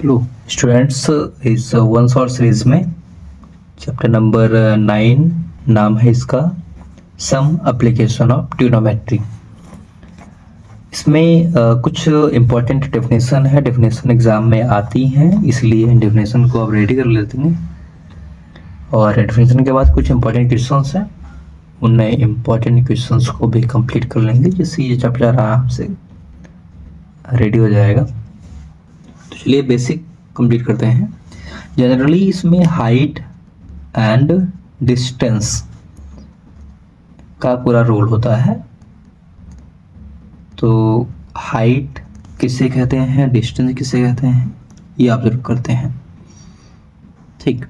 Hello students, इस one shot series में chapter number 9 नाम है इसका सम एप्लीकेशन ऑफ ट्रिग्नोमेट्री। इसमें कुछ इम्पोर्टेंट डेफिनेशन है, डेफिनेशन एग्जाम में आती हैं, इसलिए डेफिनेशन को आप रेडी कर लेते हैं और डेफिनेशन के बाद कुछ इम्पोर्टेंट क्वेश्चंस हैं, उन इम्पोर्टेंट क्वेश्चंस को भी कंप्लीट कर लेंगे जिससे ये चैप्टर आराम से रेडी हो जाएगा। तो चलिए बेसिक कंप्लीट करते हैं। जनरली इसमें हाइट एंड डिस्टेंस का पूरा रोल होता है। तो हाइट किसे कहते हैं, डिस्टेंस किसे कहते हैं, ये आप जरूर करते हैं। ठीक,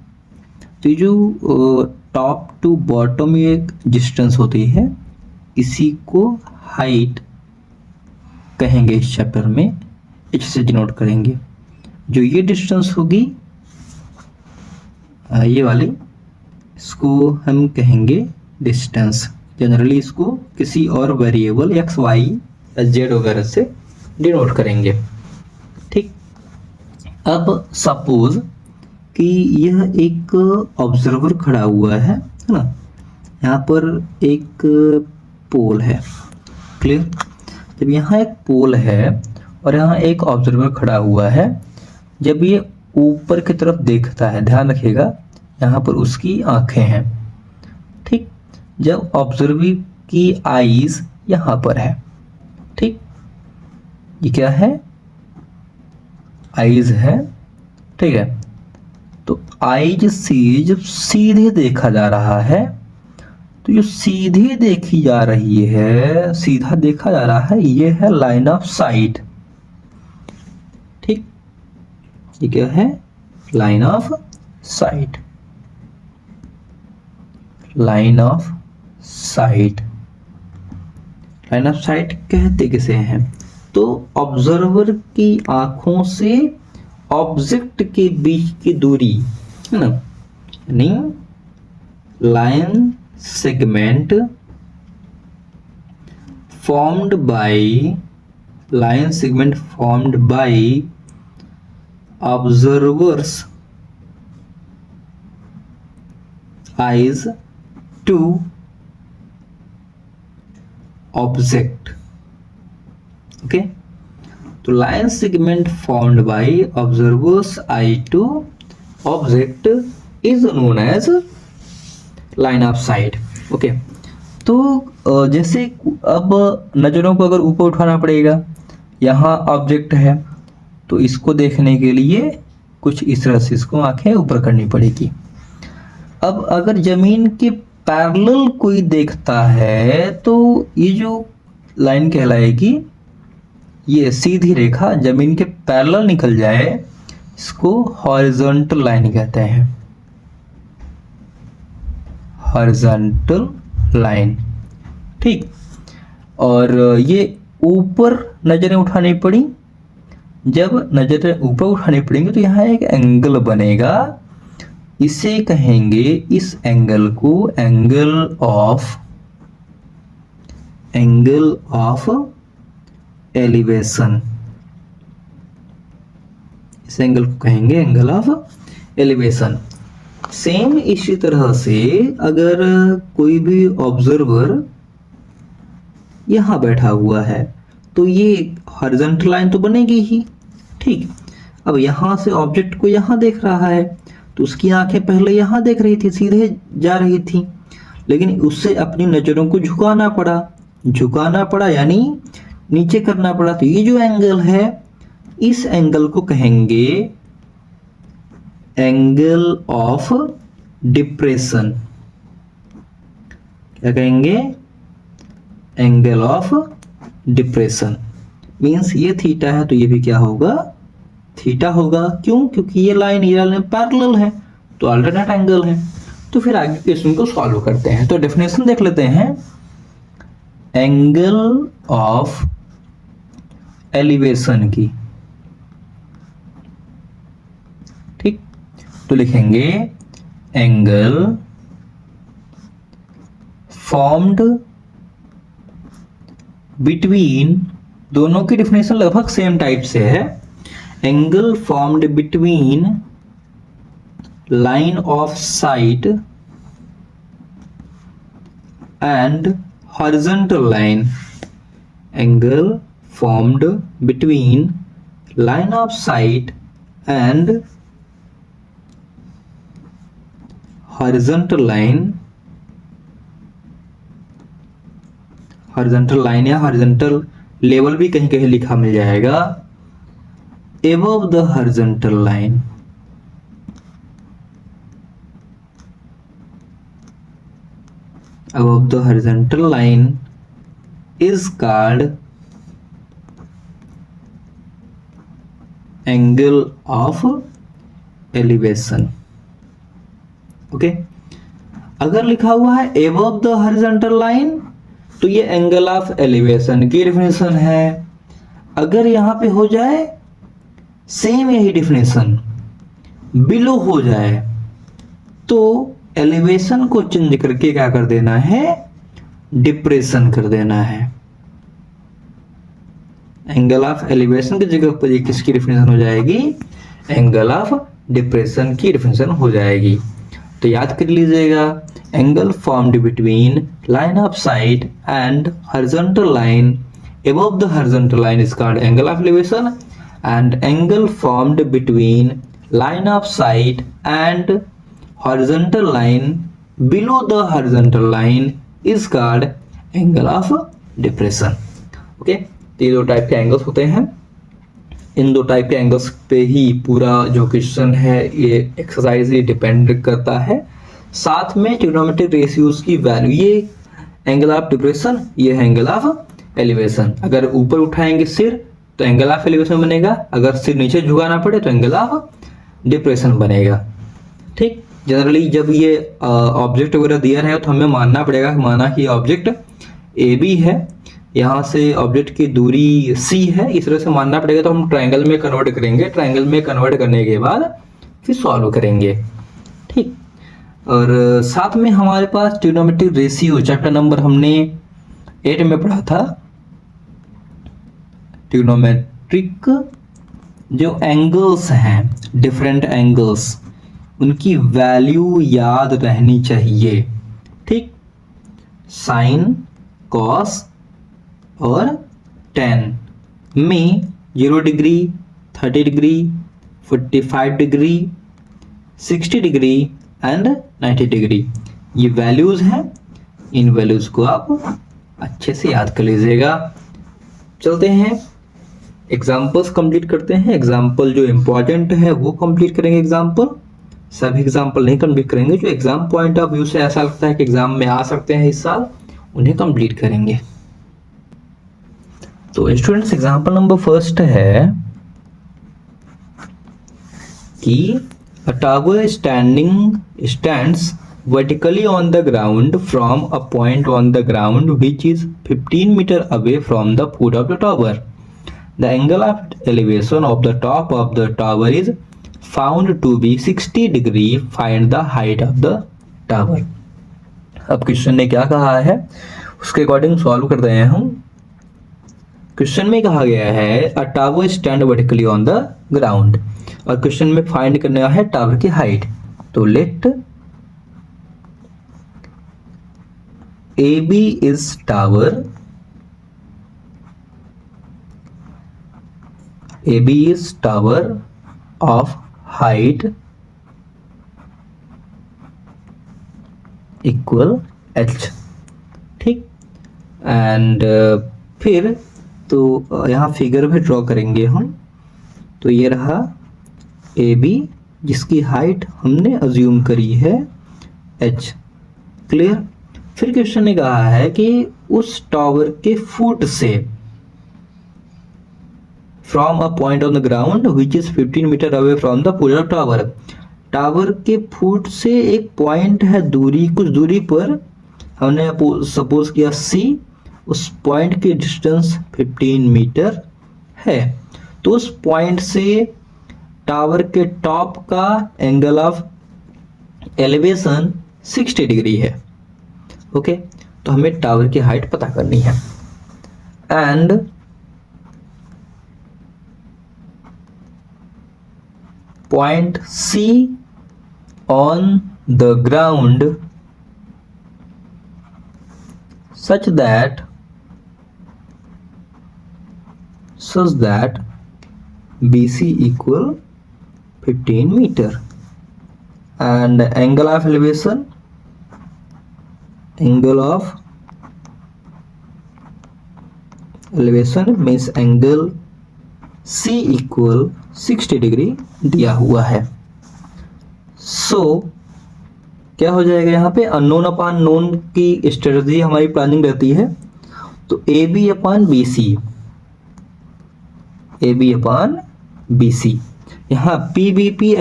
तो ये जो टॉप टू बॉटम में एक डिस्टेंस होती है, इसी को हाइट कहेंगे। इस चैप्टर में एच से डिनोट करेंगे। जो ये डिस्टेंस होगी ये वाली, इसको हम कहेंगे डिस्टेंस। जनरली इसको किसी और वेरिएबल एक्स वाई या जेड वगैरह से डिनोट करेंगे। ठीक, अब सपोज कि यह एक ऑब्जर्वर खड़ा हुआ है ना, यहाँ पर एक पोल है। क्लियर? जब यहाँ एक पोल है और यहाँ एक ऑब्जर्वर खड़ा हुआ है, जब ये ऊपर की तरफ देखता है, ध्यान रखिएगा यहाँ पर उसकी आंखें हैं। ठीक, जब ऑब्जर्वर की आईज यहाँ पर है, ठीक, ये क्या है, आईज है। ठीक है, तो आईज से जब सीधे देखा जा रहा है, तो जो सीधे देखी जा रही है, सीधा देखा जा रहा है, ये है लाइन ऑफ साइट। ठीक, ये क्या है, line of site. Line of site, line of site कहते किसे हैं? तो ऑब्जर्वर की आंखों से ऑब्जेक्ट के बीच की दूरी है ना, यानी line segment formed by observer's eyes to object. Okay, तो line segment formed by observer's eye to object is known as line of sight. Okay, तो जैसे अब नजरों को अगर ऊपर उठाना पड़ेगा, यहाँ ऑब्जेक्ट है, तो इसको देखने के लिए कुछ इस तरह से इसको आंखें ऊपर करनी पड़ेगी। अब अगर जमीन के पैरेलल कोई देखता है, तो ये जो लाइन कहलाएगी, ये सीधी रेखा जमीन के पैरेलल निकल जाए, इसको हॉरिजॉन्टल लाइन कहते हैं। Horizontal line. ठीक, और ये ऊपर नजरें उठानी पड़ी, जब नजरें ऊपर उठानी पड़ेंगी तो यहाँ एक एंगल बनेगा, इसे कहेंगे, इस एंगल को एंगल ऑफ एलिवेशन। इस एंगल को कहेंगे एंगल ऑफ एलिवेशन। सेम इसी तरह से अगर कोई भी ऑब्जर्वर यहां बैठा हुआ है, तो ये हॉरिजॉन्टल लाइन तो बनेगी ही। ठीक, अब यहां से ऑब्जेक्ट को यहां देख रहा है, तो उसकी आंखें पहले यहां देख रही थी, सीधे जा रही थी, लेकिन उससे अपनी नजरों को झुकाना पड़ा यानी नीचे करना पड़ा। तो ये जो एंगल है, इस एंगल को कहेंगे एंगल ऑफ डिप्रेशन। क्या कहेंगे? Angle of depression. मीन्स ये थीटा है तो ये भी क्या होगा, थीटा होगा। क्यों? क्योंकि ये लाइन पैरेलल है, तो अल्टरनेट एंगल है। तो फिर आगे क्वेश्चन को सॉल्व करते हैं। तो डेफिनेशन देख लेते हैं। एंगल ऑफ एलिवेशन की, ठीक, तो लिखेंगे एंगल फॉर्म्ड बिटवीन, दोनों की डेफिनेशन लगभग सेम टाइप से है, angle formed between line of site and horizontal line. Angle formed between line of sight and horizontal line. horizontal line या horizontal level भी कहीं कहीं लिखा मिल जाएगा, above the horizontal line. Above the horizontal line is called angle of elevation. Okay अगर लिखा हुआ है above the horizontal line तो ये एंगल ऑफ एलिवेशन की डिफिनेशन है। अगर यहां पे हो जाए सेम यही डिफिनेशन बिलो हो जाए तो एलिवेशन को चेंज करके क्या कर देना है, डिप्रेशन कर देना है। एंगल ऑफ एलिवेशन की जगह पर ये किसकी डिफिनेशन हो जाएगी, एंगल ऑफ डिप्रेशन की डिफिनेशन हो जाएगी। तो याद कर लीजिएगा, angle formed between line of site and horizontal line above the horizontal line is called angle of elevation, and angle formed between line of sight and horizontal line below the horizontal line is called angle of depression. Okay तो ये दो type के angles होते हैं। इन दो type के angles पे ही पूरा जो क्वेश्चन है ये एक्सरसाइज ही डिपेंड करता है। साथ में ट्रिग्नोमेट्रिक रेशियोज की वैल्यू, ये एंगल ऑफ डिप्रेशन, ये है एंगल ऑफ एलिवेशन। अगर ऊपर उठाएंगे सिर तो एंगल ऑफ एलिवेशन बनेगा, अगर सिर नीचे झुकाना पड़े तो एंगल ऑफ डिप्रेशन बनेगा। ठीक, जनरली जब ये ऑब्जेक्ट वगैरह दिया है तो हमें मानना पड़ेगा, माना कि ऑब्जेक्ट ए बी है, यहाँ से ऑब्जेक्ट की दूरी सी है, इस तरह से मानना पड़ेगा। तो हम ट्रायंगल में कन्वर्ट करेंगे, ट्रायंगल में कन्वर्ट करने के बाद फिर सॉल्व करेंगे। ठीक, और साथ में हमारे पास ट्रिग्नोमेट्रिक रेशियो चैप्टर नंबर हमने 8 में पढ़ा था। ट्रिग्नोमेट्रिक जो एंगल्स हैं, डिफरेंट एंगल्स, उनकी वैल्यू याद रहनी चाहिए। ठीक, साइन, कॉस और टेन में 0 degree, 30 degree, 45 degree, 60 degree and 90 degree ये वैल्यूज हैं। इन वैल्यूज को आप अच्छे से याद कर लीजिएगा। चलते हैं एग्जाम्पल्स कंप्लीट करते हैं। एग्जाम्पल जो इंपॉर्टेंट है वो कंप्लीट करेंगे। एग्जाम्पल सभी एग्जाम्पल नहीं कंप्लीट करेंगे, जो एग्जाम पॉइंट ऑफ व्यू से ऐसा लगता है कि एग्जाम में आ सकते हैं इस साल, उन्हें कंप्लीट करेंगे। तो स्टूडेंट्स एग्जाम्पल नंबर फर्स्ट है कि a tower stands vertically on the ground from a point on the ground which is 15 meter away from the foot of the tower. The angle of elevation of the top of the tower is found to be 60 degree. Find the height of the tower. अब question ने क्या कहा है उसके according solve कर रहे हैं हम। क्वेश्चन में कहा गया है a tower stand vertically on the ground, और क्वेश्चन में फाइंड करना है टावर की हाइट। तो let A B is tower, A B is tower of height equal H. ठीक, एंड फिर तो यहाँ फिगर भी ड्रॉ करेंगे हम। तो ये रहा ए बी जिसकी हाइट हमने अज्यूम करी है एच। क्लियर। फिर क्वेश्चन ने कहा है कि उस टावर के फुट से, from a point on the ground which is 15 metre away from the foot of tower, tower के फुट से एक पॉइंट है दूरी, कुछ दूरी पर हमने सपोज किया सी, उस पॉइंट की डिस्टेंस 15 मीटर है। तो उस पॉइंट से टावर के टॉप का एंगल ऑफ एलिवेशन 60 डिग्री है। ओके, तो हमें टावर की हाइट पता करनी है। And point C on the ground such that BC equal 15 meter, and angle of elevation means angle C equal 60 degree दिया हुआ है। सो क्या हो जाएगा यहाँ पे, अननोन अपान नोन की स्ट्रेटजी हमारी प्लानिंग रहती है। तो AB अपान BC, यहाँ PVP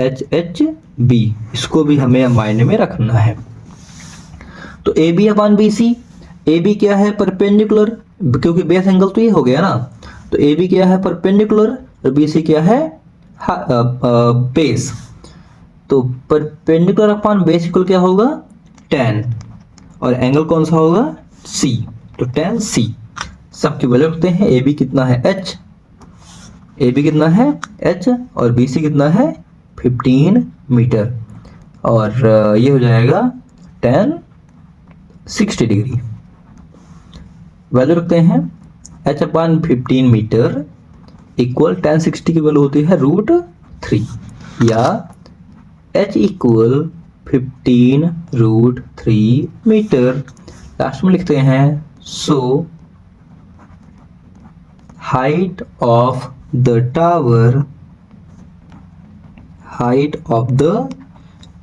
HHB इसको भी हमें माइंड में रखना है। तो AB अपान BC, AB क्या है परपेंडिकुलर, क्योंकि बेस एंगल तो ये हो गया ना, तो AB क्या है परपेंडिकुलर और BC क्या है बेस। तो परपेंडिकुलर अपान बेस इक्वल क्या होगा tan, और एंगल कौन सा होगा C, तो tan C। सबकी वैल्यू रखते हैं। AB कितना है H और BC कितना है 15 मीटर, और ये हो जाएगा tan 60 डिग्री। वैल्यू रखते हैं H अपान 15 मीटर इक्वल tan 60 की वैल्यू होती है √3, या H इक्वल 15 √3 मीटर। लास्ट में लिखते हैं so height of the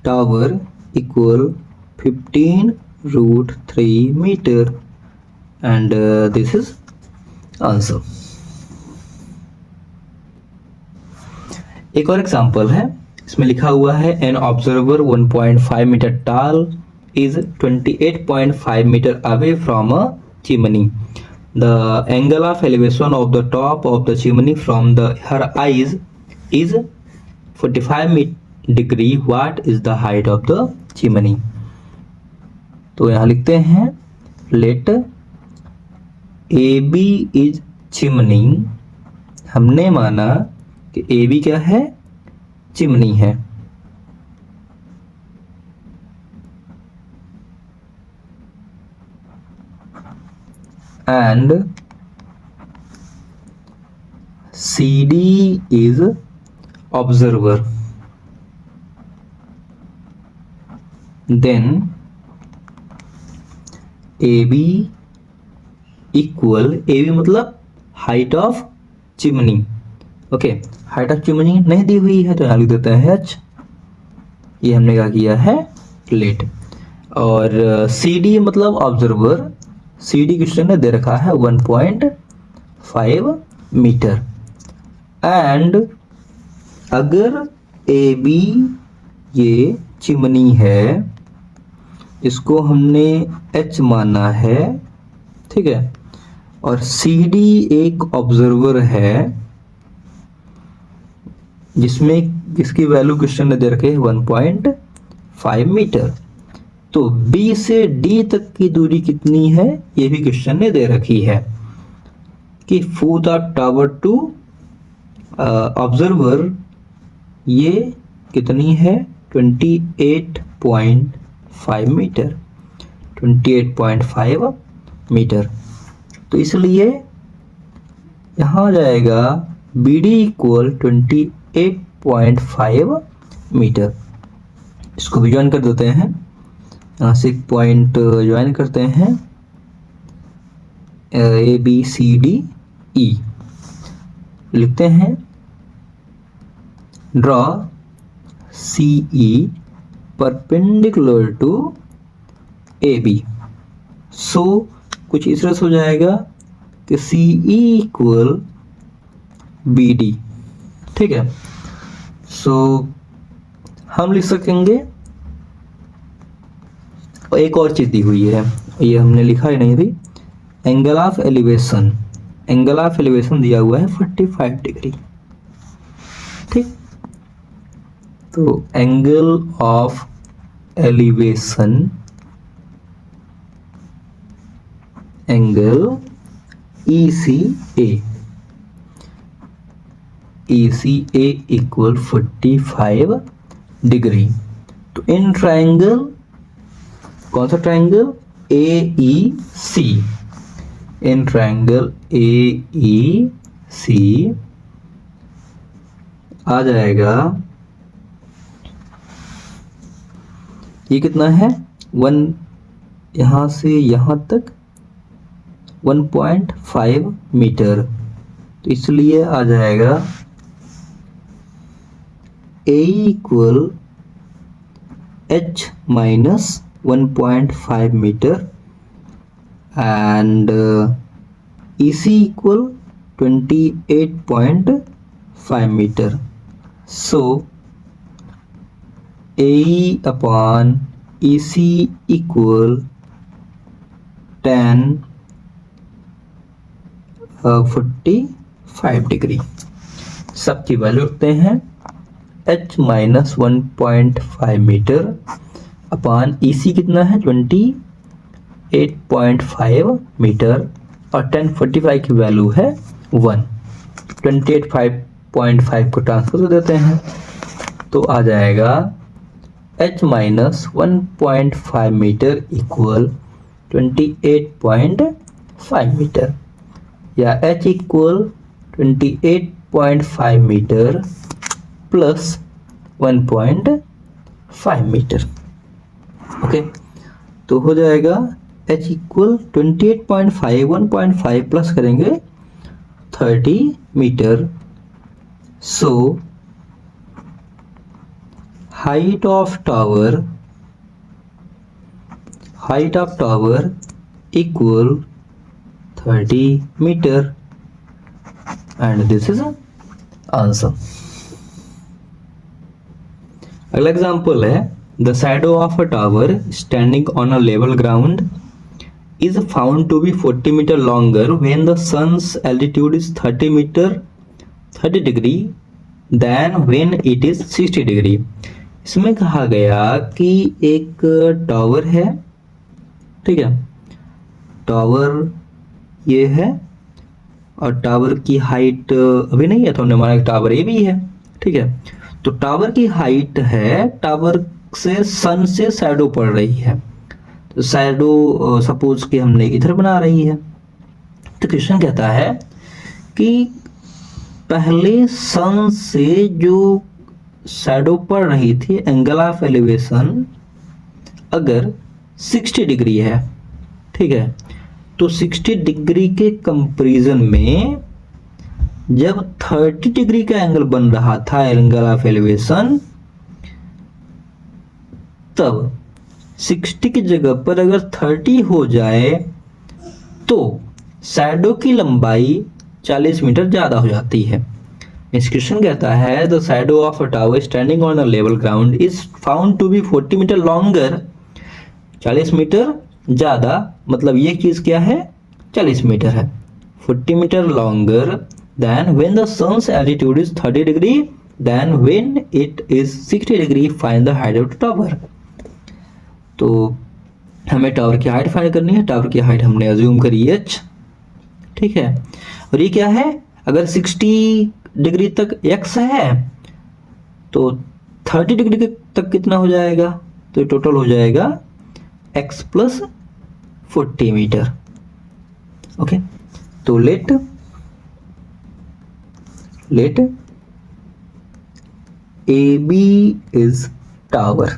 tower equal 15 √3 metre, and this is answer. एक और एग्जांपल है, इसमें लिखा हुआ है an observer 1.5 metre tall is 28.5 metre away from a chimney. The angle of elevation of the top of the chimney from the her eyes is 45 degree. What is the height of the chimney. तो यहाँ लिखते हैं late AB is chimney, हमने माना कि AB क्या है chimney है, and CD is observer, then AB equal, AB मतलब height of chimney. Okay, height of chimney नहीं दी हुई है तो यहाँ लिख देते हैं H, ये हमने क्या किया है लेट, और CD मतलब ऑब्जर्वर, CD क्वेश्चन ने दे रखा है 1.5 मीटर, एंड अगर AB ये चिमनी है, इसको हमने H माना है, ठीक है, और CD एक ऑब्जर्वर है जिसकी वैल्यू क्वेश्चन ने दे रखे है 1.5 मीटर। तो B से D तक की दूरी कितनी है ये भी क्वेश्चन ने दे रखी है, कि foot of tower to observer ये कितनी है 28.5 मीटर, 28.5 मीटर। तो इसलिए यहाँ आ जाएगा BD इक्वल 28.5 मीटर। इसको भी ज्वाइन कर देते हैं, यहाँ से एक पॉइंट ज्वाइन करते हैं ABCDE, लिखते हैं draw CE perpendicular to AB। So कुछ इस तरह से हो जाएगा कि CE इक्वल BD, ठीक है। सो हम लिख सकेंगे, एक और चीज दी हुई है, ये हमने लिखा ही नहीं थी, angle of elevation, angle of elevation दिया हुआ है 45 डिग्री, ठीक। तो angle of elevation, angle ECA ECA equal 45 degree. तो इन ट्राइंगल, कौन सा triangle, AEC, in triangle AEC आ जाएगा, ये कितना है 1, यहां से यहां तक 1.5 मीटर, तो इसलिए आ जाएगा A equal H minus 1.5 metre and EC equal 28.5 metre. So AE upon EC equal 45 degree. सबकी वैल्यू रखते हैं, H minus 1.5 metre upon EC कितना है 28.5 मीटर और 1045 की वैल्यू है 1। 28.5 को ट्रांसफर कर देते हैं तो आ जाएगा H minus 1.5 metre equal 28.5 metre, या H equal 28.5 metre plus 1.5 metre. Okay, तो हो जाएगा H इक्वल 28.5, 1.5 प्लस करेंगे 30 metre. So height of tower equal 30 metre and this is answer. अगला एग्जांपल है, the shadow of a tower standing on a level ground is found to be 40 meter longer when the sun's altitude is 30 degree than when it is 60 degree। इसमें कहा गया कि एक tower है, ठीक है, टावर ये है और टावर की हाइट अभी नहीं है तो हमने माना टावर ये भी है, ठीक है। तो टावर की हाइट है, टावर से सन से शैडो पड़ रही है, तो शैडो सपोज कि हमने इधर बना रही है। तो क्वेश्चन कहता है कि पहले सन से जो शैडो पड़ रही थी, एंगल ऑफ एलिवेशन अगर 60 डिग्री है, ठीक है, तो 60 डिग्री के कंपैरिजन में जब 30 डिग्री का एंगल बन रहा था एंगल ऑफ एलिवेशन, तब 60 की जगह पर अगर 30 हो जाए तो शैडो की लंबाई 40 मीटर ज्यादा हो जाती है। इस क्वेश्चन कहता है the shadow of a tower standing on a level ground is found to be 40 metre longer, 40 metre ज्यादा, मतलब ये चीज क्या है 40 मीटर है, 40 metre longer than when the sun's altitude is 30 degree then when it is 60 degree, find the height of the tower. तो हमें tower की हाइट फाइंड करनी है, टावर की हाइट हमने अज्यूम करी h, ठीक है, और ये क्या है, अगर 60 डिग्री तक x है तो 30 डिग्री तक कितना हो जाएगा, तो टोटल हो जाएगा x प्लस 40 मीटर। ओके, तो लेट AB इज टावर,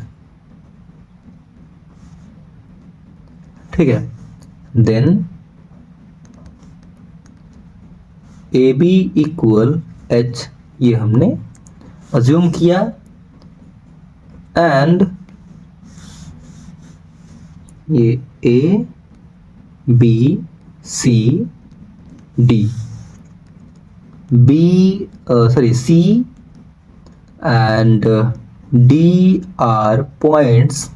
ठीक है, देन AB इक्वल H, ये हमने अज्यूम किया, एंड ये A B C D, C and D are points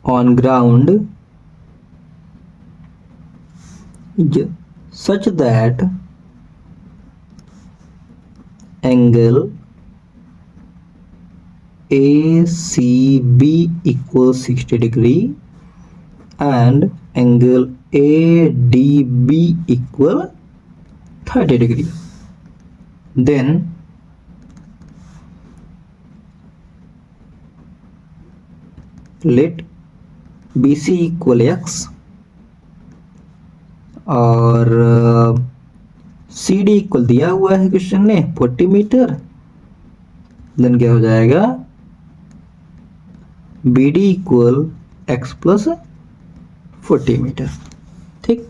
on ground such that angle ACB equals 60 degree and angle ADB equal 30 degree. Then let BC equal x और CD equal दिया हुआ है question ने 40 metre. Then क्या हो जाएगा, BD equal x plus 40 metre. ठीक,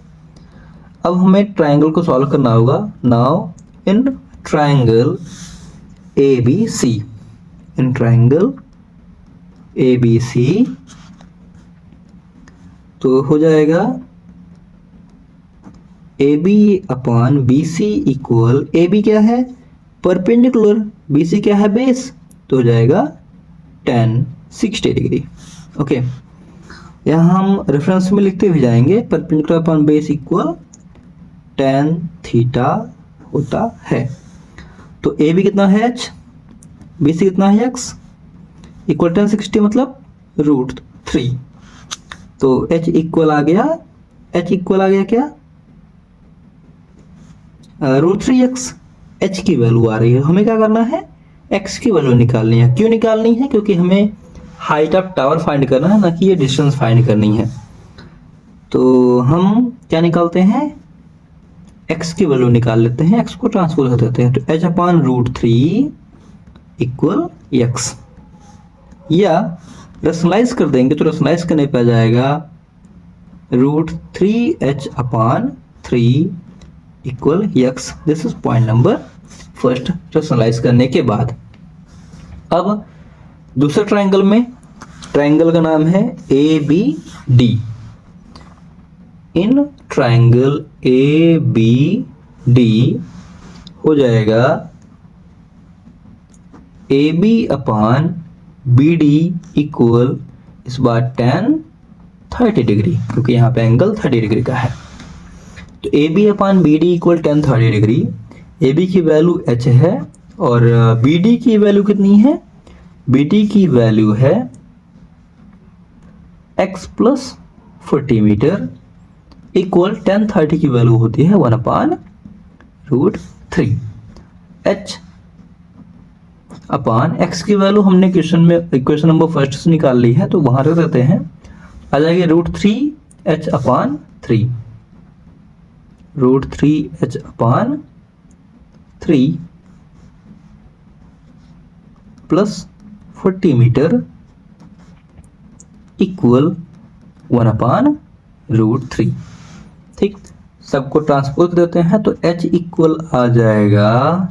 अब हमें ट्रायंगल को सॉल्व करना होगा। Now in triangle ABC, in triangle ABC तो हो जाएगा AB upon BC equal, AB क्या है परपेंडिकुलर, BC क्या है बेस, तो हो जाएगा tan 60 डिग्री। ओके, यहाँ हम रेफरेंस में लिखते हुए जाएंगे perpendicular upon base equal tan theta होता है। तो AB कितना है h, BC कितना है x, इक्वल tan 60 मतलब √3। तो h इक्वल आ गया, h इक्वल आ गया क्या √3x। h की वैल्यू आ रही है, हमें क्या करना है x की वैल्यू निकालनी है। क्यों निकालनी है, क्योंकि हमें हाइट ऑफ टावर फाइंड करना है, ना कि ये डिस्टेंस फाइंड करनी है। तो हम क्या निकालते हैं, x की वैल्यू निकाल लेते हैं, x को ट्रांसपोज कर देते हैं। तो h अपॉन √3 इक्वल x, या रेशनलाइज कर देंगे तो रेशनलाइज करने पे आ जाएगा √3h upon 3 equal x। This is point number first, rationalise करने के बाद। अब दूसरे ट्रायंगल में, ट्रायंगल का नाम है ABD। इन ट्रायंगल ABD हो जाएगा AB अपॉन BD इक्वल इस बार tan 30 डिग्री, क्योंकि यहाँ पे एंगल 30 डिग्री का है। तो AB upon BD equal tan 30 degree. AB की वैल्यू h है और BD की वैल्यू कितनी है, BD की वैल्यू है x plus 40 metre equal tan 30 की वैल्यू होती है 1 अपॉन √3। h अपॉन x की वैल्यू हमने क्वेश्चन में इक्वेशन नंबर फर्स्ट से निकाल ली है, तो वहां रख देते हैं, आ जाएगी √3h upon 3, √3h upon 3 plus 40 metre equal 1 upon √3। ठीक, सबको ट्रांसपोज देते हैं तो h इक्वल आ जाएगा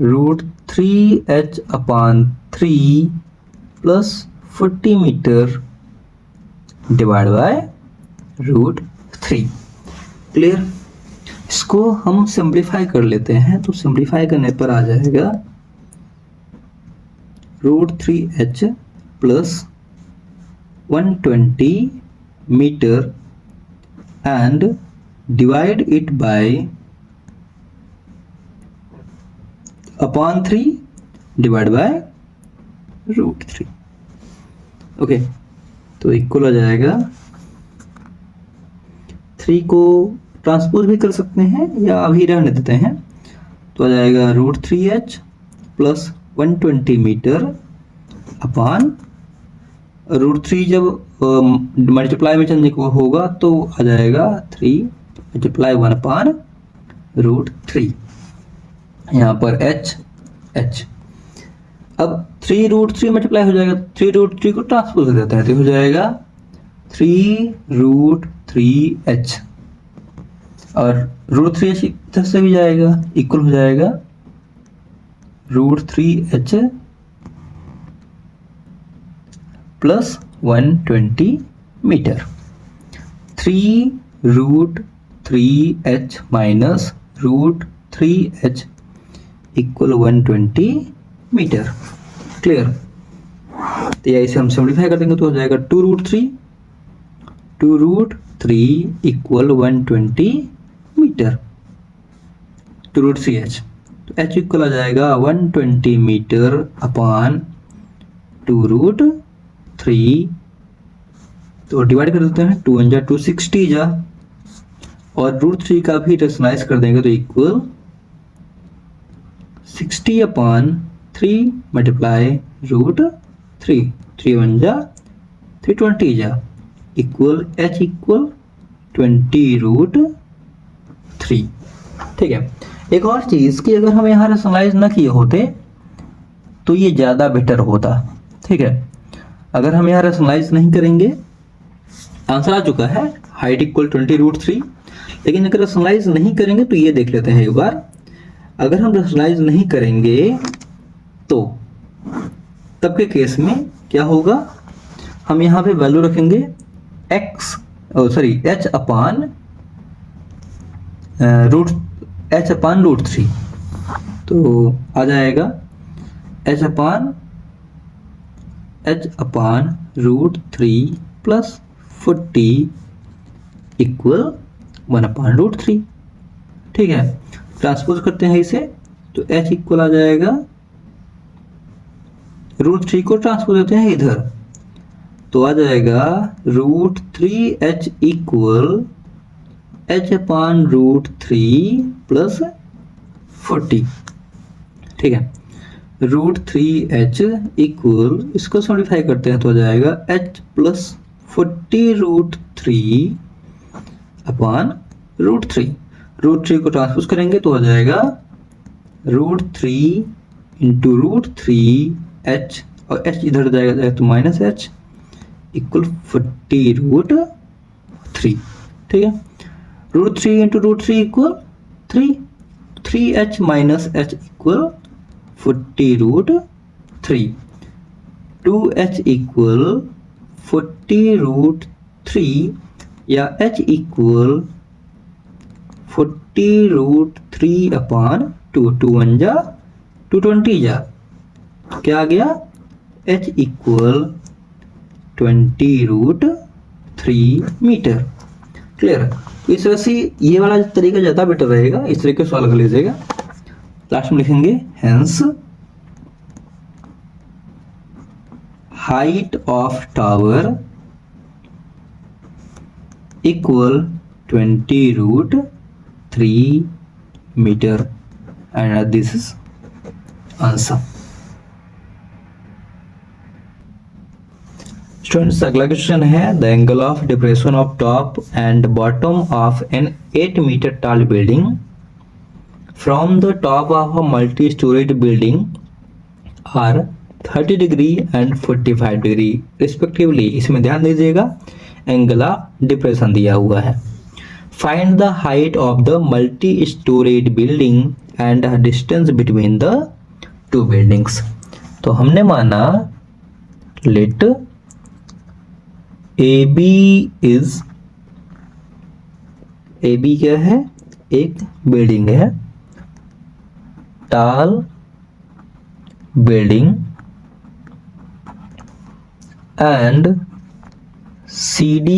√3h upon 3 plus 40 metre divide by √3। Clear, इसको हम सिंप्लीफाई कर लेते हैं, तो सिंप्लीफाई करने पर आ जाएगा √3h plus 120 metre and divide it by upon 3 divided by √3। Okay, तो इक्वल हो जाएगा, 3 को ट्रांसपोज भी कर सकते हैं या अभी रहने देते हैं, तो आ जाएगा √3h प्लस 120 मीटर अपॉन √3 जब मल्टीप्लाई में चेंज होगा तो आ जाएगा 3 मल्टीप्लाई 1 अपॉन √3। यहाँ पर h अब 3√3 मल्टीप्लाई हो जाएगा, 3√3 को ट्रांसपोज कर देते हैं तो हो जाएगा 3√3h और √3h इधर से भी जाएगा, इक्वल हो जाएगा √3h plus 120 metre. 3√3h minus √3h equal 120 metre. Clear, तो या इसे हम सिंप्लीफाई कर देंगे तो हो जाएगा 2√3 इक्वल 120 मीटर, 2√3h, तो h इक्वल आ जाएगा 120 मीटर अपॉन 2√3। तो डिवाइड कर देते हैं, 2 × 2 60 जा और √3 का भी रेशनलाइज कर देंगे तो इक्वल 60/3 मल्टीप्लाई √3, 3 1 जा 320 जा इक्वल h इक्वल 20√3। ठीक है। एक और चीज़ कि अगर हम यहाँ रेशनलाइज ना किए होते तो ये ज़्यादा बेटर होता। ठीक है, अगर हम यहाँ रेशनलाइज नहीं करेंगे, आंसर आ चुका है हाइट इक्वल 20√3, लेकिन अगर रेशनलाइज नहीं करेंगे तो ये देख लेते हैं एक बार। अगर हम रेशनलाइज नहीं करेंगे तो तब के केस में क्या होगा, हम यहाँ पे वैल्यू रखेंगे h/√3, तो आ जाएगा h/√3 प्लस 40 इक्वल 1/√3। ठीक है, ट्रांसपोज करते हैं इसे तो h इक्वल आ जाएगा, √3 को ट्रांसपोज देते हैं इधर तो आ जाएगा √3h इक्वल h/√3 प्लस 40। ठीक है, √3h इक्वल, इसको सॉलिडिफाई करते हैं तो आ जाएगा h प्लस 40√3/√3। √3 को ट्रांसपोज करेंगे तो आ जाएगा √3 इंटू √3h और h इधर जाएगा तो माइनस h इक्वल 40√3। ठीक है, √3 into √3 equal 3h minus h equal 40√3, 2h equal 40√3 या h इक्वल 40√3/2, 2 1 जा 220 जा, क्या आ गया h इक्वल 20√3 मीटर। क्लियर। तो इस तरह से ये वाला तरीका ज़्यादा बेटर रहेगा, इस तरीके से सॉल्व कर लीजिएगा। लास्ट में लिखेंगे hence height of tower equal 20√3 metre and this is answer. Students, अगला क्वेश्चन है the angle of depression of top and bottom of an 8 metre tall building from the top of a multi storage building are 30 degree and 45 degree respectively. इसमें ध्यान दीजिएगा, angle of depression दिया हुआ है। Find the height of the multi storage building and distance between the to buildings. तो हमने माना late AB is, AB क्या है, एक बिल्डिंग है, tall building and CD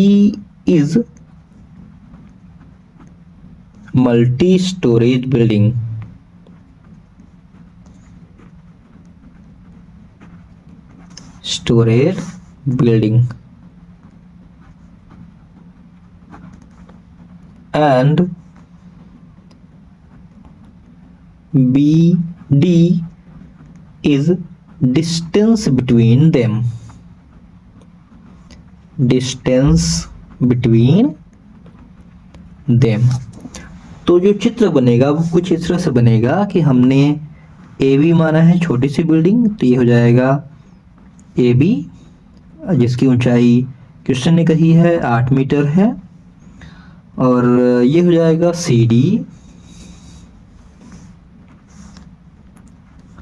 is multi storage building. Storage building and BD is distance between them. Distance between them. तो जो चित्र बनेगा वो कुछ इस तरह से बनेगा कि हमने AB माना है छोटी सी बिल्डिंग, तो ये हो जाएगा AB जिसकी ऊंचाई क्वेश्चन ने कही है 8 मीटर है, और ये हो जाएगा CD,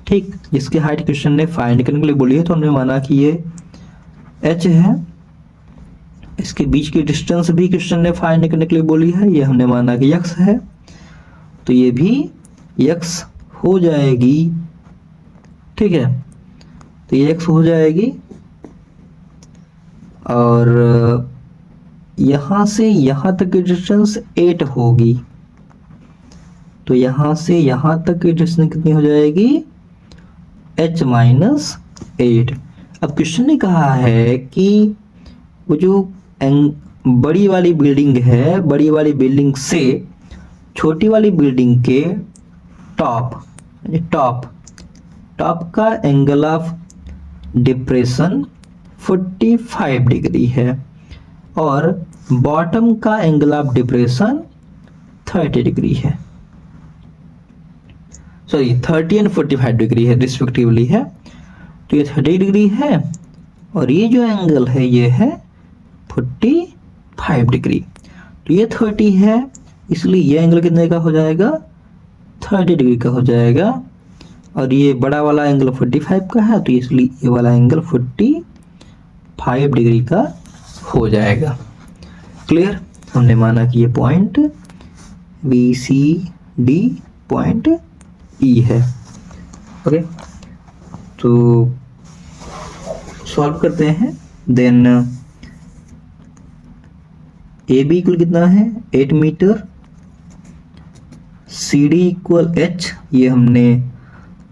ठीक, जिसकी हाइट क्वेश्चन ने फाइंड करने के लिए बोली है, तो हमने माना कि ये H है। इसके बीच की डिस्टेंस भी क्वेश्चन ने फाइंड करने के लिए बोली है, ये हमने माना कि x है, तो ये भी x हो जाएगी। ठीक है, तो ये x हो जाएगी और यहाँ से यहाँ तक की डिस्टेंस 8 होगी, तो यहाँ से यहाँ तक की डिस्टेंस कितनी हो जाएगी, h माइनस 8। अब क्वेश्चन ने कहा है कि वो जो बड़ी वाली बिल्डिंग है, बड़ी वाली बिल्डिंग से छोटी वाली बिल्डिंग के टॉप टॉप टॉप का एंगल ऑफ डिप्रेशन 45 डिग्री है और बॉटम का एंगल ऑफ डिप्रेशन 30 डिग्री है, सॉरी 30 एंड 45 डिग्री है रिस्पेक्टिवली है। तो ये 30 डिग्री है और ये जो एंगल है ये है 45 डिग्री। तो ये 30 है, इसलिए ये एंगल कितने का हो जाएगा, 30 डिग्री का हो जाएगा। और ये बड़ा वाला एंगल 45 का है, तो इसलिए ये वाला एंगल 45 डिग्री का हो जाएगा। क्लियर, हमने माना कि ये पॉइंट BCD पॉइंट E है। ओके, तो सॉल्व करते हैं। देन AB इक्वल कितना है 8 मीटर, CD इक्वल H ये हमने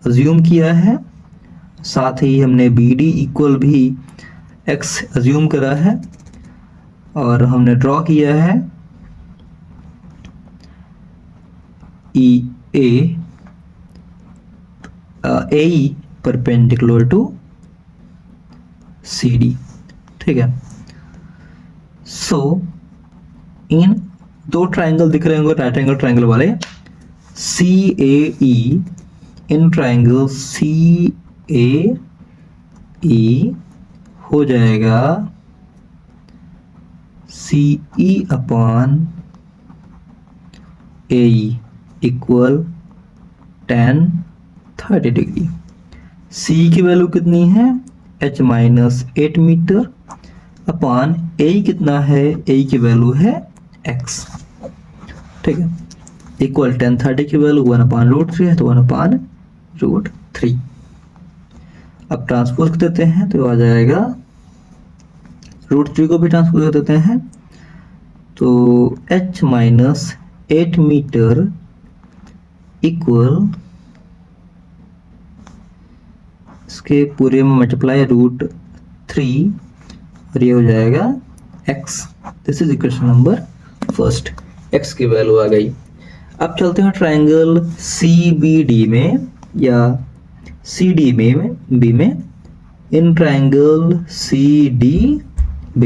अज्यूम किया है, साथ ही हमने BD इक्वल भी X अज्यूम करा है और हमने ड्रॉ किया है AE परपेंडिकुलर टू CD। ठीक है, सो इन दो ट्राइंगल दिख रहे होंगे, राइट एंगल ट्राइंगल वाले, CAE इन ट्राइंगल CAE हो जाएगा CE upon AE equal tan 30 degree. C की वैल्यू कितनी है H minus 8 metre upon AE कितना है, AE की वैल्यू है X। ठीक है, इक्वल tan 30 की वैल्यू 1/√3 है, तो 1/√3। अब ट्रांसपोज कर देते हैं तो आ जाएगा, √3 को भी ट्रांसपोज कर देते हैं तो H माइनस 8 मीटर इक्वल इसके पूरे में मल्टीप्लाई √3 और ये हो जाएगा X। This is equation number first, X की वैल्यू आ गई। अब चलते हैं ट्राइंगल CBD में या CD में B में। In triangle CDB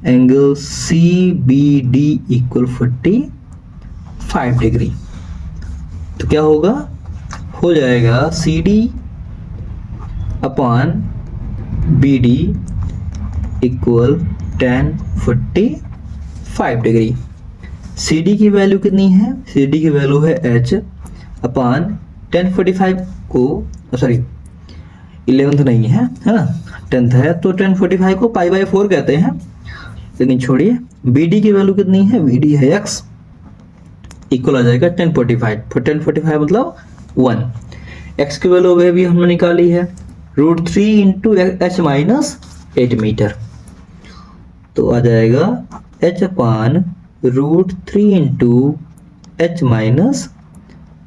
angle CBD equal 45 degree. तो क्या होगा, हो जाएगा CD upon BD equal tan 45 degree. CD की वैल्यू कितनी है, CD की वैल्यू है H अपॉन tan 45 को, सॉरी 11th नहीं है, है ना, 10th है, तो tan 45 को π/4 कहते हैं, लेकिन छोड़िए। BD की वैल्यू कितनी है, BD है X इक्वल आ जाएगा tan 45, tan 45 मतलब 1। X की वैल्यू भी हमने निकाली है √3 इंटू H माइनस 8 मीटर, तो आ जाएगा H upon √3 into H minus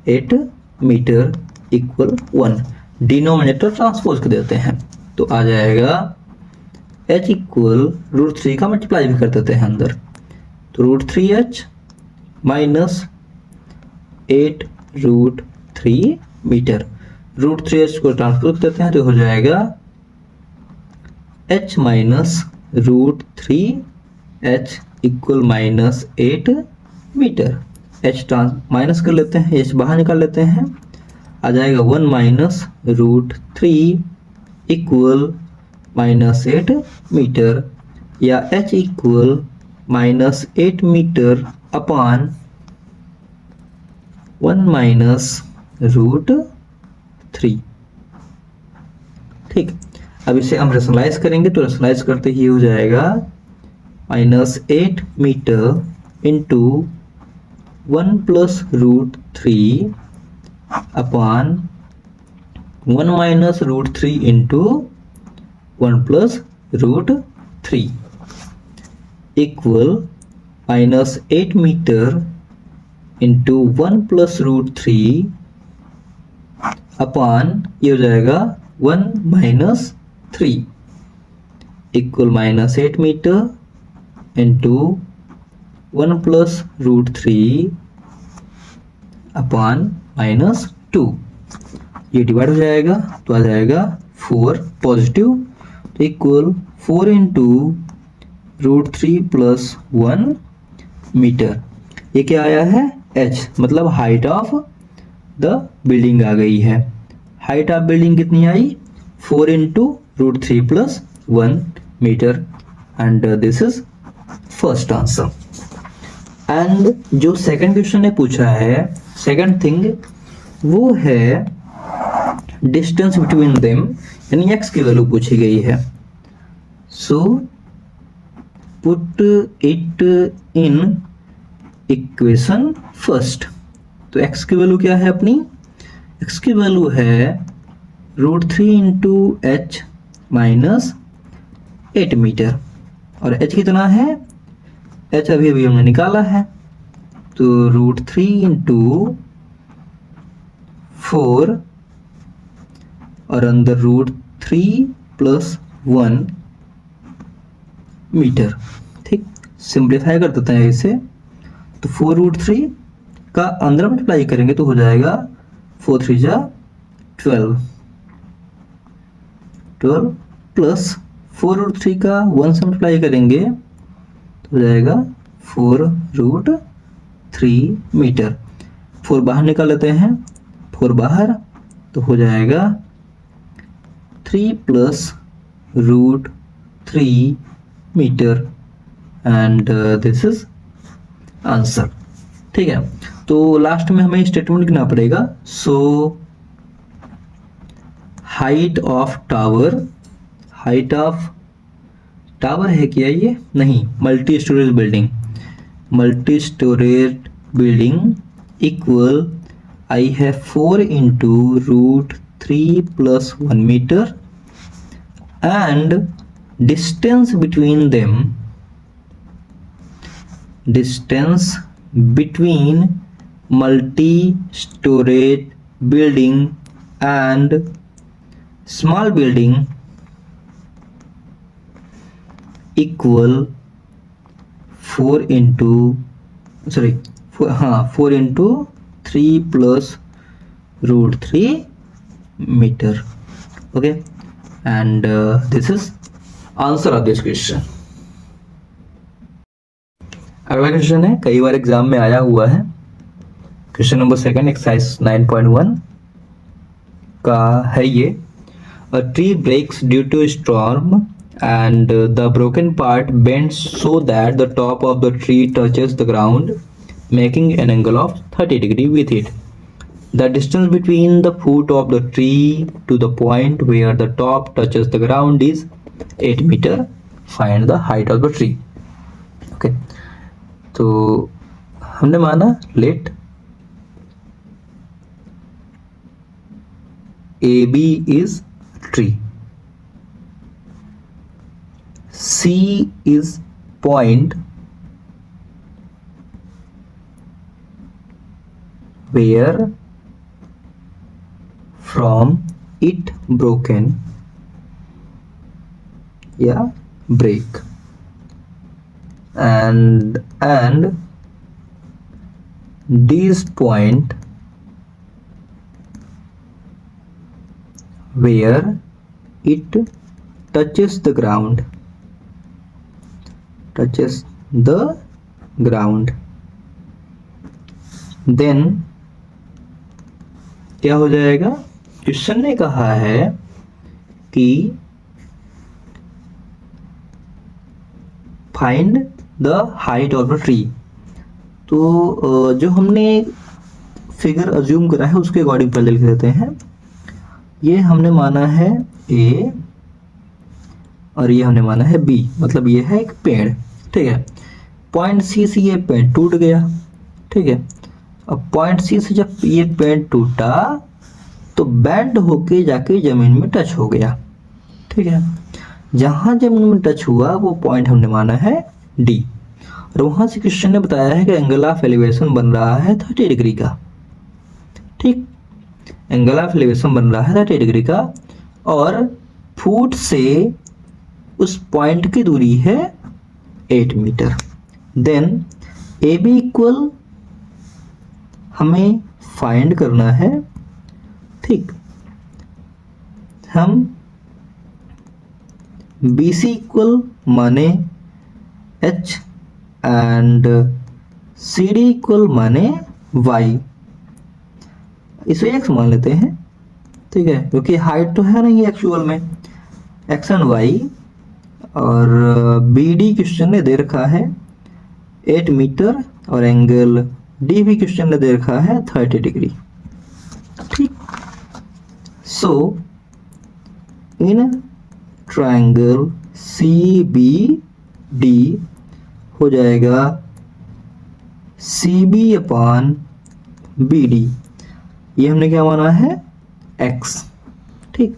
8 metre equal 1। Denominator transpose कर देते हैं तो आ जाएगा H इक्वल √3 का मल्टीप्लाई भी कर देते हैं अंदर, तो √3H माइनस 8√3 मीटर। √3H को ट्रांसपोज कर देते हैं तो हो जाएगा H minus √3H equal minus 8 metre. H minus कर लेते हैं, H बाहर निकाल लेते हैं, आ जाएगा 1 माइनस √3 इक्वल माइनस 8 मीटर, या H equal minus 8 metre upon 1 minus √3। ठीक, अब इसे हम रेशनलाइज करेंगे तो रेशनलाइज करते ही हो जाएगा minus 8 metre into 1 plus √3 upon 1 minus √3 into 1 plus √3 equal minus 8 metre into 1 plus √3 upon ये हो जाएगा 1 minus 3 equal minus 8 metre into 1 plus root 3 upon minus 2, ये डिवाइड हो जाएगा तो आ जाएगा 4 पॉजिटिव, तो equal 4 into root 3 plus 1 metre. ये क्या आया है h, मतलब हाइट ऑफ द बिल्डिंग आ गई है। हाइट ऑफ बिल्डिंग कितनी आई 4 into root 3 plus 1 metre, and this is first answer. And जो सेकंड क्वेश्चन ने पूछा है, सेकंड थिंग वो है डिस्टेंस बिटवीन देम, यानी x की वैल्यू पूछी गई है। So put it in equation first. तो x की वैल्यू क्या है अपनी, x की वैल्यू है root 3 into H minus 8 metre, और h कितना है, h अभी अभी हमने निकाला है, तो रूट 3 इंटू 4 और अंदर रूट 3 प्लस 1 मीटर। ठीक, सिंप्लीफाई कर देते हैं इसे, तो 4 रूट 3 का अंदर मल्टीप्लाई करेंगे तो हो जाएगा 4 3 जा 12 प्लस 4 रूट 3 का 1 से मल्टीप्लाई करेंगे तो हो जाएगा 4 रूट 3 मीटर। 4 बाहर निकाल लेते हैं, 4 बाहर तो हो जाएगा 3 plus root 3 metre, and this is answer. ठीक है, तो लास्ट में हमें स्टेटमेंट लिखना पड़ेगा। So height of tower, height of tower है क्या ये, नहीं, multi storage building, multi storage building equal आई है 4 into root 3 plus 1 metre, and distance between them, distance between multi storage building and small building equal 4 into 3 plus root 3 metre. Okay, and this is answer of this question. अगला question है, कई बार exam में आया हुआ है, question number second exercise 9.1 का है ये। A tree breaks due to storm and the broken part bends so that the top of the tree touches the ground, making an angle of 30 degree with it. The distance between the foot of the tree to the point where the top touches the ground is 8 meter. Find the height of the tree. Okay, तो हमने माना let AB is tree, C is point where from it broken या break, and D is point where it touches the ground, touches the ground, then क्या हो जाएगा, question ने कहा है कि find the height of the tree. तो जो हमने फिगर अज्यूम करा है उसके अकॉर्डिंग पहले लिख देते हैं। ये हमने माना है ए और ये हमने माना है बी, मतलब ये है एक पेड़। ठीक है, पॉइंट सी से ये पेड़ टूट गया। ठीक है, अब पॉइंट सी से जब ये पेड़ टूटा तो बैंड होके जाके जमीन में टच हो गया। ठीक है, जहां जमीन में टच हुआ वो पॉइंट हमने माना है डी, और वहां से क्वेश्चन ने बताया है कि एंगल ऑफ एलिवेशन बन रहा है 30 डिग्री का। ठीक, एंगल ऑफ एलिवेशन बन रहा है 30 डिग्री का, और फुट से उस पॉइंट की दूरी है 8 metre. Then A B equal हमें फाइंड करना है, ठीक। हम बी सी इक्वल माने h and C D equal माने y, इसे x मान लेते हैं, ठीक है, क्योंकि हाइट तो है नहीं एक्चुअल में, x एंड y। और बी डी क्वेश्चन ने दे रखा है 8 मीटर और एंगल डी भी क्वेश्चन ने दे रखा है 30 डिग्री, ठीक। So in triangle C B D हो जाएगा C B upon B D, ये हमने क्या माना है x, ठीक,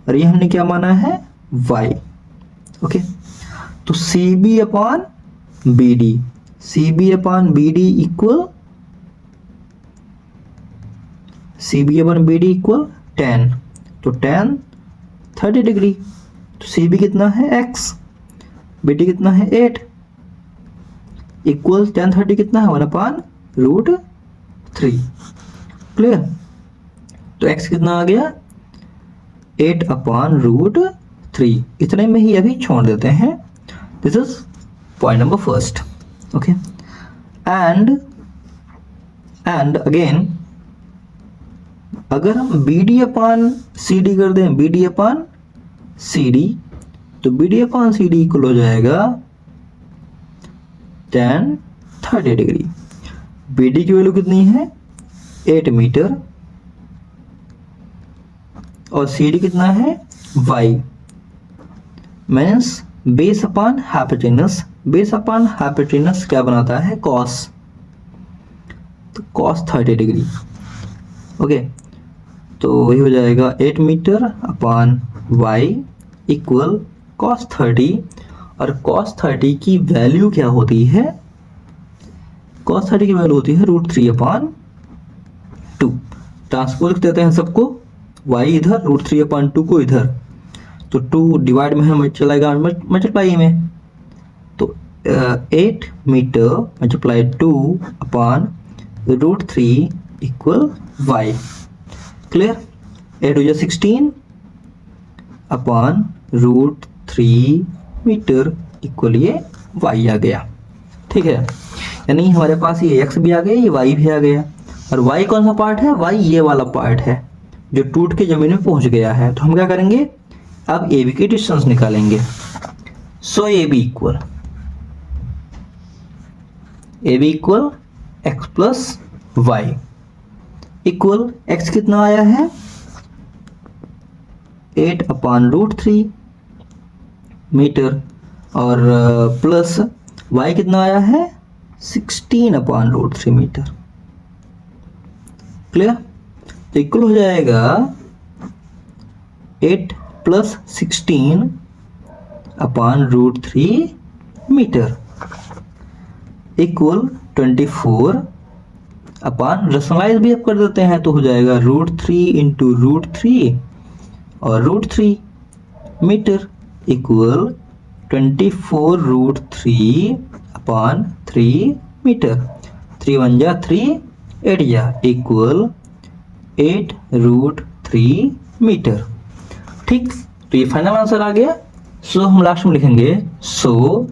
और ये हमने क्या माना है y, ओके। तो C B upon B D, C B upon B D equal C B upon B D equal 10, तो 10 30 डिग्री, तो सी बी कितना है x, बी डी कितना है 8, इक्वल 10 30 कितना है 1/√3, क्लियर। तो x कितना आ गया 8/√3, इतने में ही अभी छोड़ देते हैं। This is point number first, okay. And again अगर हम बी डी अपान सी डी कर दें, बी डी अपान सी डी, तो बी डी अपान सी डी इक्वल हो जाएगा 10 30 डिग्री। बी डी की वैल्यू कितनी है 8 मीटर और सी डी कितना है y, means base upon hypotenuse, base upon hypotenuse क्या बनाता है cos, तो cos 30 डिग्री, ओके। तो ये हो जाएगा 8 metre upon y equal cos 30, और cos 30 की वैल्यू क्या होती है, cos 30 की वैल्यू होती है √3/2। ट्रांसपोज देते हैं सबको, y इधर, √3/2 को इधर, तो 2 डिवाइड में है चलेगा मल्टीप्लाई में, तो 8 metre multiply 2/√3 equal y, clear. 8 हो जाए 16 √3 मीटर इक्वल ये y आ गया, ठीक है। यानी हमारे पास ये x भी आ गया, ये y भी आ गया, और y कौन सा पार्ट है, y ये वाला पार्ट है जो टूट के जमीन में पहुंच गया है। तो हम क्या करेंगे, अब ए बी की डिस्टेंस निकालेंगे। So A B equal x plus y equal x कितना आया है 8/√3 मीटर, और प्लस y कितना आया है 16/√3 मीटर, क्लियर। तो इक्वल हो जाएगा 8 + 16/√3 मीटर इक्वल 24 अपन रसमाइज भी अब कर देते हैं, तो हो जाएगा √3 × √3 और √3 metre equal 24√3/3 metre. 3 × 1 = 3, 8 = equal 8√3 metre. ठीक, तो ये फाइनल आंसर आ गया। सो हम लास्ट में लिखेंगे so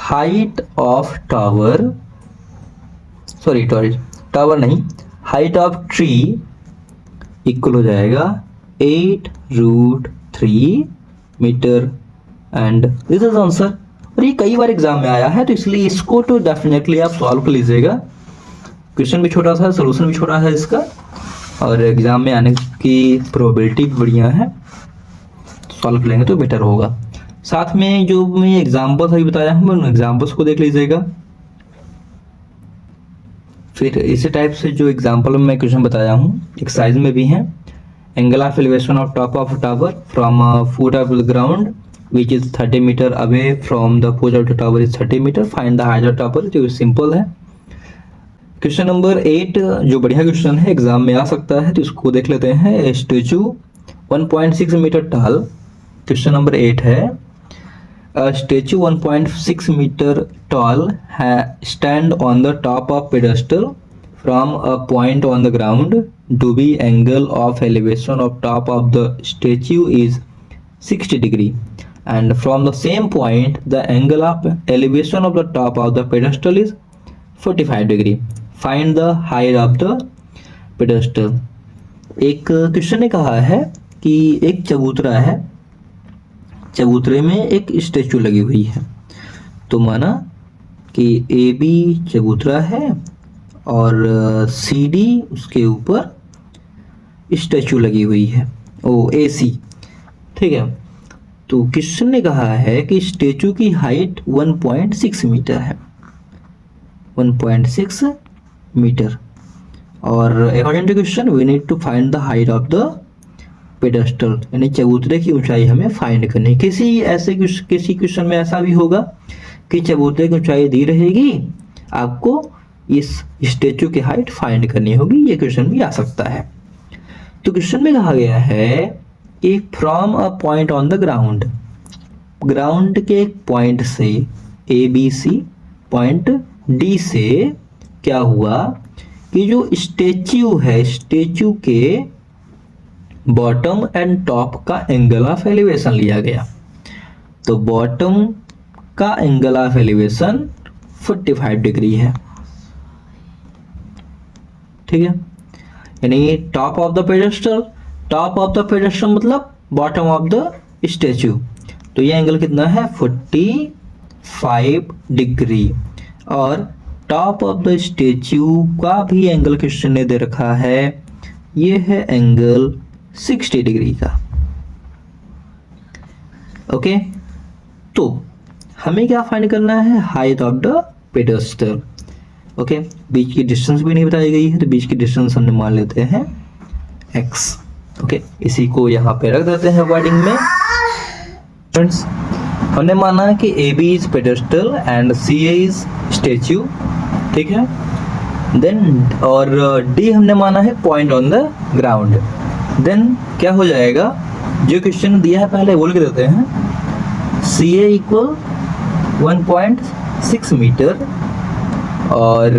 height of tower, sorry tower नहीं, हाइट ऑफ ट्री इक्वल हो जाएगा 8√3 metre and this is answer. और ये कई बार एग्जाम में आया है, तो इसलिए इसको तो डेफिनेटली आप सॉल्व कर लीजिएगा। क्वेश्चन भी छोटा सा, सोल्यूशन भी छोटा है इसका, और एग्जाम में आने की प्रोबेबिलिटी भी बढ़िया है। सॉल्व कर लेंगे तो बेटर होगा। साथ में जो मैं एग्जाम्पल्स अभी बताया हूँ, उन एग्जाम्पल्स को देख लीजिएगा। फिर इसी टाइप से जो एग्जाम्पल मैं क्वेश्चन बताया हूँ एक्सरसाइज में भी हैं। Angle of elevation of top of tower from foot of the ground which is 30 metre away from the pose of the tower is 30 metre, find the height of tower. जो simple है। Question number 8 जो बढ़िया question है, exam में आ सकता है, तो इसको देख लेते हैं। Statue 1.6 metre tall, question number 8 है। A statue 1.6 meter tall stand on the top of pedestal from a point on the ground. To be angle of elevation of top of the statue is 60 degree, and from the same point the angle of elevation of the top of the pedestal is 45 degree. Find the height of the pedestal. एक question ने कहा है कि एक चबूतरा है, चबूतरे में एक स्टेचू लगी हुई है। तो माना कि ए बी चबूतरा है और सी डी उसके ऊपर स्टेचू लगी हुई है, ओ ए सी, ठीक है। तो क्वेश्चन ने कहा है कि स्टेचू की हाइट 1.6 मीटर है, 1.6 मीटर, और according to question we need to find the height of the pedestal, यानी चबूतरे की ऊंचाई हमें फाइंड करनी। किसी क्वेश्चन में ऐसा भी होगा कि चबूतरे की ऊंचाई दी रहेगी, आपको इस स्टेचू की हाइट फाइंड करनी होगी, ये क्वेश्चन भी आ सकता है। तो क्वेश्चन में कहा गया है कि from a point on the ground, ground के एक पॉइंट से A B C point D से क्या हुआ कि जो स्टेच्यू है, स्टेच्यू के बॉटम एंड टॉप का एंगल ऑफ एलिवेशन लिया गया। तो बॉटम का एंगल ऑफ एलिवेशन 45 डिग्री है, ठीक है। यानी top of the pedestal, top of the pedestal मतलब बॉटम ऑफ द स्टेच्यू, तो ये एंगल कितना है 45 डिग्री, और टॉप ऑफ द स्टेच्यू का भी एंगल क्वेश्चन ने दे रखा है, ये है एंगल 60 डिग्री का। ओके, तो हमें क्या फाइंड करना है, height of the pedestal. Okay, बीच की डिस्टेंस भी नहीं बताई गई है, तो बीच की डिस्टेंस हमने मान लेते हैं x। ओके, इसी को यहाँ पे रख देते हैं वर्डिंग में। फ्रेंड्स, हमने माना कि A B is pedestal and C A is statue, ठीक है। देन और डी हमने माना है point on the ground. Then क्या हो जाएगा, जो क्वेश्चन दिया है पहले बोल के देते हैं, सी ए इक्वल 1.6 मीटर और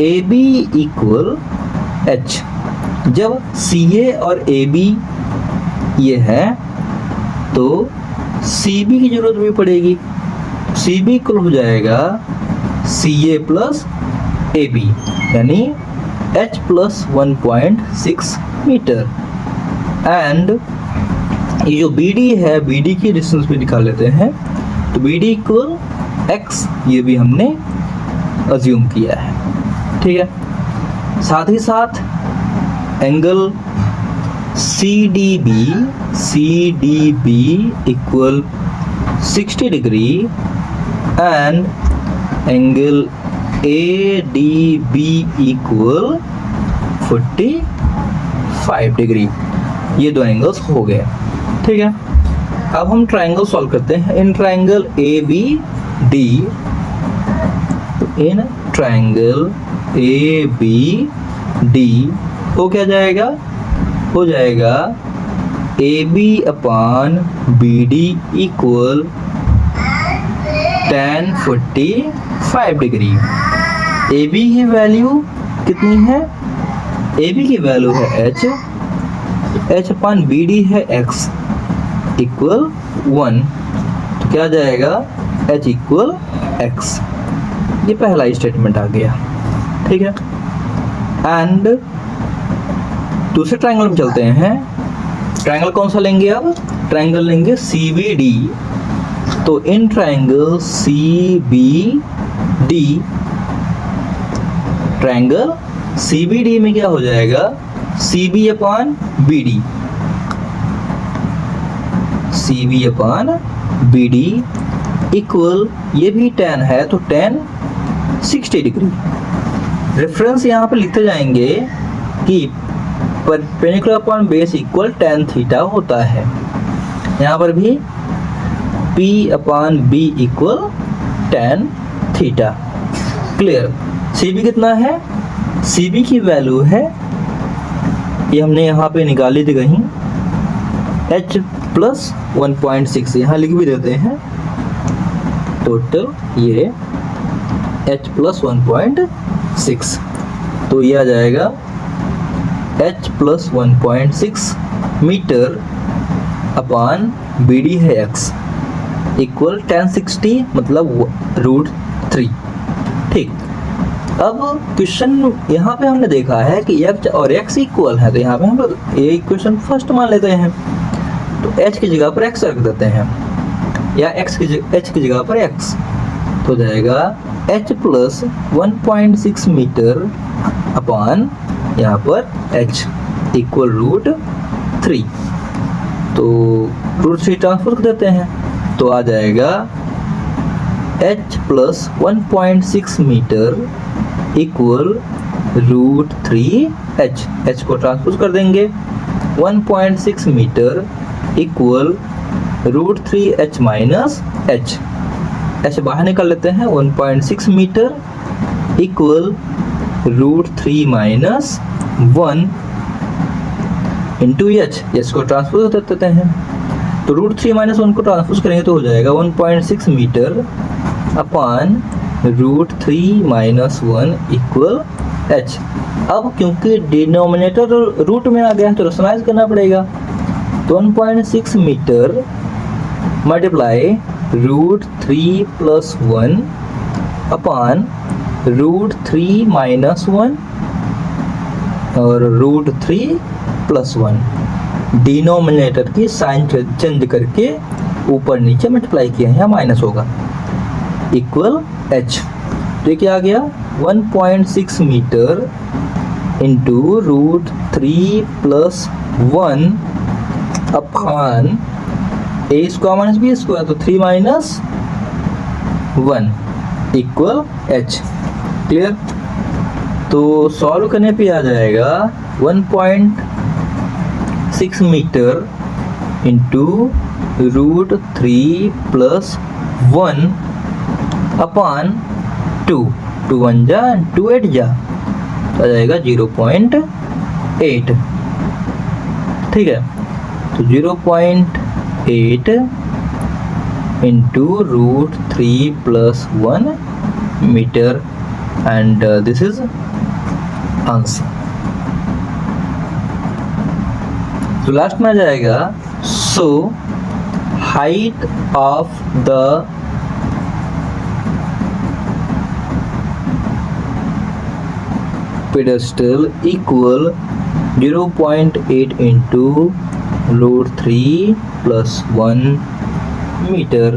ए बी इक्वल एच। जब सी ए और ए बी ये है तो सी बी की जरूरत भी पड़ेगी। सी बी इक्वल हो जाएगा सी ए प्लस ए बी, यानी h प्लस 1.6 मीटर, एंड ये जो BD है, BD की डिस्टेंस भी निकाल लेते हैं। तो BD इक्वल x, ये भी हमने अज्यूम किया है, ठीक है। साथ ही साथ angle CDB equal 60 degree and angle ADB equal 45 degree, ये दो एंगल्स हो गए, ठीक है। अब हम ट्रायंगल सॉल्व करते हैं। इन ट्रायंगल ABD, तो इन ट्रायंगल ABD हो क्या जाएगा, हो जाएगा AB upon BD equal tan 45 degree. AB की वैल्यू कितनी है, AB की वैल्यू है h अपॉन BD है x इक्वल 1, तो क्या जाएगा h इक्वल x। ये पहला स्टेटमेंट आ गया, ठीक है। एंड दूसरे ट्रायंगल में चलते हैं। ट्रायंगल कौन सा लेंगे, अब ट्रायंगल लेंगे CBD। तो in triangle CBD, triangle CBD में क्या हो जाएगा, CB upon BD, CB upon BD equal, ये भी tan है तो tan 60 डिग्री। रेफरेंस यहाँ पर लिखते जाएंगे कि perpendicular upon base equal tan theta होता है। यहाँ पर भी P upon B equal tan theta. Clear. CB कितना है, CB की वैल्यू है, ये हमने यहाँ पे निकाली थी कहीं, h प्लस 1.6 यहाँ लिख भी देते हैं, टोटल ये h प्लस 1.6, तो ये आ जाएगा h plus 1.6 metre upon BD है x इक्वल 1060 मतलब √3। ठीक, अब क्वेश्चन यहाँ पे हमने देखा है कि h और x इक्वल है, तो यहाँ पे हम लोग ये इक्वेशन फर्स्ट मान लेते हैं, तो h की जगह पर x रख देते हैं या h की जगह पर x, तो हो जाएगा h प्लस 1.6 मीटर अपॉन यहाँ पर h इक्वल √3, तो √3 ट्रांसफर कर देते हैं, तो आ जाएगा h plus 1.6 metre equal √3h, h को ट्रांसपोज कर देंगे, 1.6 metre equal √3h minus h, h बाहर निकाल लेते हैं, 1.6 metre equal √3 minus 1 into h को ट्रांसपोज कर देते हैं, तो √3 माइनस 1 को ट्रांसपोज करेंगे तो हो जाएगा 1.6 metre upon √3 minus 1 equal h। अब क्योंकि डिनोमिनेटर रूट में आ गया है तो रेशनलाइज करना पड़ेगा, तो 1.6 metre multiply √3 plus 1 upon √3 minus 1 और √3 प्लस 1, डिनोमिनेटर की साइन चेंज करके ऊपर नीचे मल्टीप्लाई किया है, यहाँ माइनस होगा, इक्वल h। तो ये क्या आ गया 1.6 metre into √3 plus 1 upon a square minus b square, तो 3 माइनस 1 इक्वल h। क्लियर, तो सॉल्व करने पे आ जाएगा 1.6 मीटर इंटू √3 प्लस 1 अपॉन 2, 2 1 जा 2 8 जा, तो आ जाएगा 0.8। ठीक है, तो 0.8 into √3 plus 1 metre and this is answer. तो लास्ट में आ जाएगा so height of the pedestal equal 0.8 into √3 plus 1 meter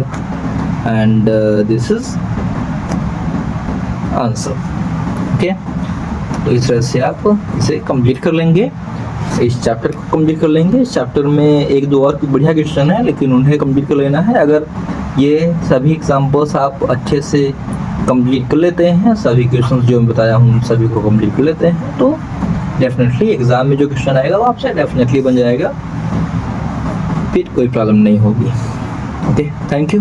and this is answer. Okay, तो इस तरह से आप इसे कंप्लीट कर लेंगे, इस चैप्टर को कंप्लीट कर लेंगे। इस चैप्टर में एक दो और बढ़िया क्वेश्चन है लेकिन उन्हें कंप्लीट कर लेना है। अगर ये सभी एग्जाम्पल्स आप अच्छे से कंप्लीट कर लेते हैं, सभी क्वेश्चंस जो मैं बताया हूँ सभी को कंप्लीट कर लेते हैं, तो डेफिनेटली एग्जाम में जो क्वेश्चन आएगा वो आपसे डेफिनेटली बन जाएगा, फिर कोई प्रॉब्लम नहीं होगी। Okay, thank you.